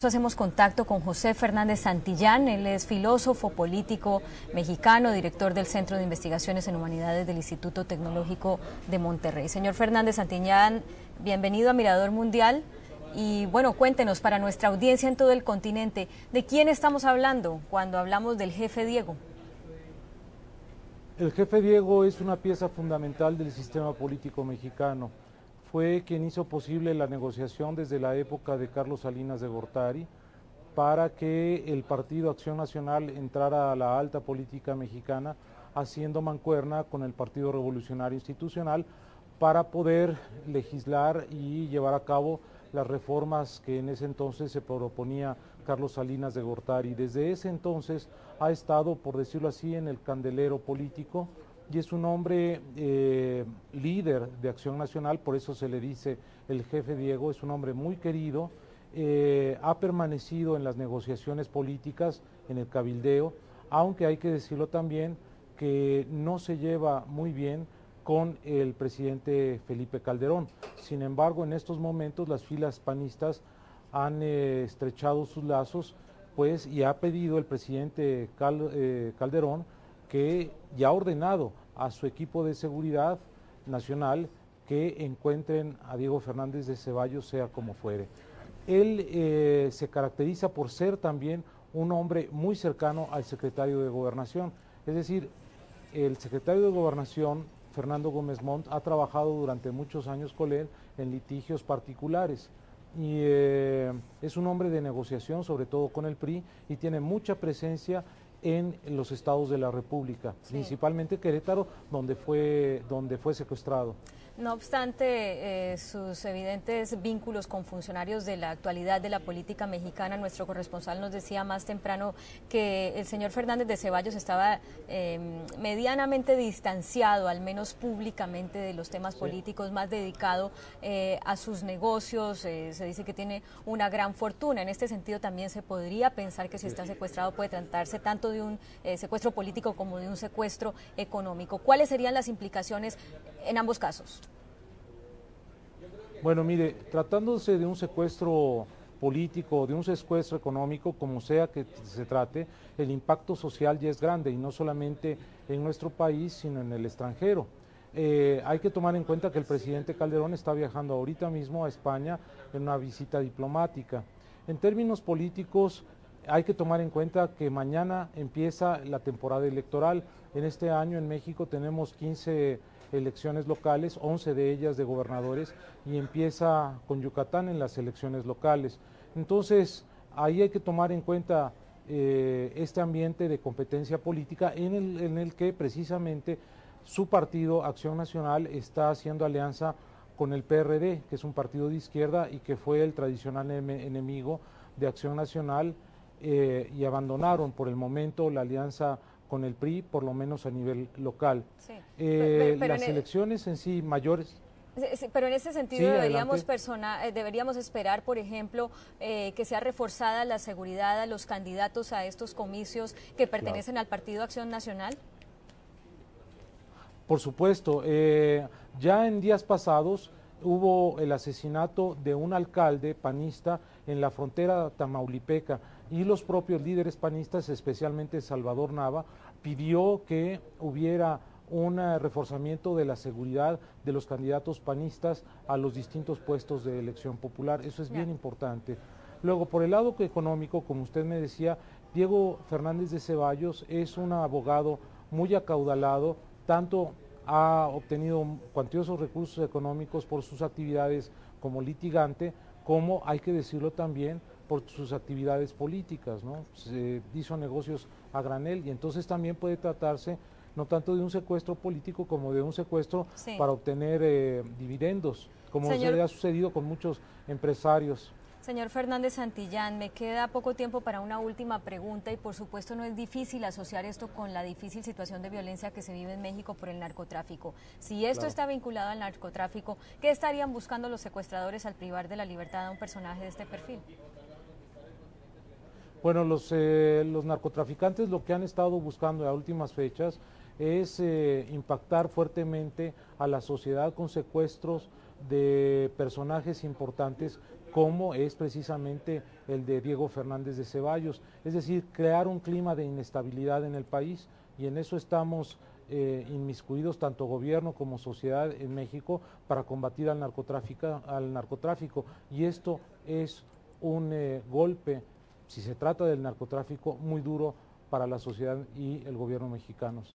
Hacemos contacto con José Fernández Santillán. Él es filósofo político mexicano, director del Centro de Investigaciones en Humanidades del Instituto Tecnológico de Monterrey. Señor Fernández Santillán, bienvenido a Mirador Mundial. Y bueno, cuéntenos para nuestra audiencia en todo el continente, ¿de quién estamos hablando cuando hablamos del jefe Diego? El jefe Diego es una pieza fundamental del sistema político mexicano. Fue quien hizo posible la negociación desde la época de Carlos Salinas de Gortari para que el Partido Acción Nacional entrara a la alta política mexicana, haciendo mancuerna con el Partido Revolucionario Institucional para poder legislar y llevar a cabo las reformas que en ese entonces se proponía Carlos Salinas de Gortari. Desde ese entonces ha estado, por decirlo así, en el candelero político y es un hombre líder de Acción Nacional, por eso se le dice el jefe Diego. Es un hombre muy querido, ha permanecido en las negociaciones políticas, en el cabildeo, aunque hay que decirlo también que no se lleva muy bien con el presidente Felipe Calderón. Sin embargo, en estos momentos las filas panistas han estrechado sus lazos, pues, y ha pedido el presidente Calderón que ya ha ordenado a su equipo de seguridad nacional que encuentren a Diego Fernández de Ceballos, sea como fuere. Él se caracteriza por ser también un hombre muy cercano al secretario de Gobernación, es decir, el secretario de Gobernación, Fernando Gómez Montt, ha trabajado durante muchos años con él en litigios particulares y es un hombre de negociación, sobre todo con el PRI, y tiene mucha presencia en los estados de la República, sí, principalmente Querétaro, donde fue secuestrado. No obstante sus evidentes vínculos con funcionarios de la actualidad de la política mexicana, nuestro corresponsal nos decía más temprano que el señor Fernández de Ceballos estaba medianamente distanciado, al menos públicamente, de los temas políticos, más dedicado a sus negocios. Se dice que tiene una gran fortuna. En este sentido también se podría pensar que si está secuestrado puede tratarse tanto de un secuestro político como de un secuestro económico. ¿Cuáles serían las implicaciones en ambos casos? Bueno, mire, tratándose de un secuestro político, de un secuestro económico, como sea que se trate, el impacto social ya es grande y no solamente en nuestro país, sino en el extranjero. Hay que tomar en cuenta que el presidente Calderón está viajando ahorita mismo a España en una visita diplomática. En términos políticos, hay que tomar en cuenta que mañana empieza la temporada electoral. En este año en México tenemos 15 elecciones locales, 11 de ellas de gobernadores, y empieza con Yucatán en las elecciones locales. Entonces, ahí hay que tomar en cuenta este ambiente de competencia política en el que precisamente su partido, Acción Nacional, está haciendo alianza con el PRD, que es un partido de izquierda y que fue el tradicional enemigo de Acción Nacional, y abandonaron por el momento la alianza con el PRI, por lo menos a nivel local. Sí. Las elecciones en sí mayores. Pero en ese sentido sí, deberíamos esperar, por ejemplo, que sea reforzada la seguridad a los candidatos a estos comicios que pertenecen al Partido Acción Nacional. Por supuesto, ya en días pasados hubo el asesinato de un alcalde panista en la frontera tamaulipeca y los propios líderes panistas, especialmente Salvador Nava, pidió que hubiera un reforzamiento de la seguridad de los candidatos panistas a los distintos puestos de elección popular. Eso es bien importante. Luego, por el lado económico, como usted me decía, Diego Fernández de Ceballos es un abogado muy acaudalado, tanto ha obtenido cuantiosos recursos económicos por sus actividades como litigante, como, hay que decirlo también, por sus actividades políticas, ¿no? Se hizo negocios a granel y entonces también puede tratarse no tanto de un secuestro político como de un secuestro para obtener dividendos, como se ha sucedido con muchos empresarios. Señor Fernández Santillán, me queda poco tiempo para una última pregunta y por supuesto no es difícil asociar esto con la difícil situación de violencia que se vive en México por el narcotráfico. Si esto está vinculado al narcotráfico, ¿qué estarían buscando los secuestradores al privar de la libertad a un personaje de este perfil? Bueno, los narcotraficantes lo que han estado buscando a últimas fechas es impactar fuertemente a la sociedad con secuestros de personajes importantes como es precisamente el de Diego Fernández de Ceballos, es decir, crear un clima de inestabilidad en el país, y en eso estamos inmiscuidos tanto gobierno como sociedad en México para combatir al narcotráfico, y esto es un golpe, si se trata del narcotráfico, muy duro para la sociedad y el gobierno mexicanos.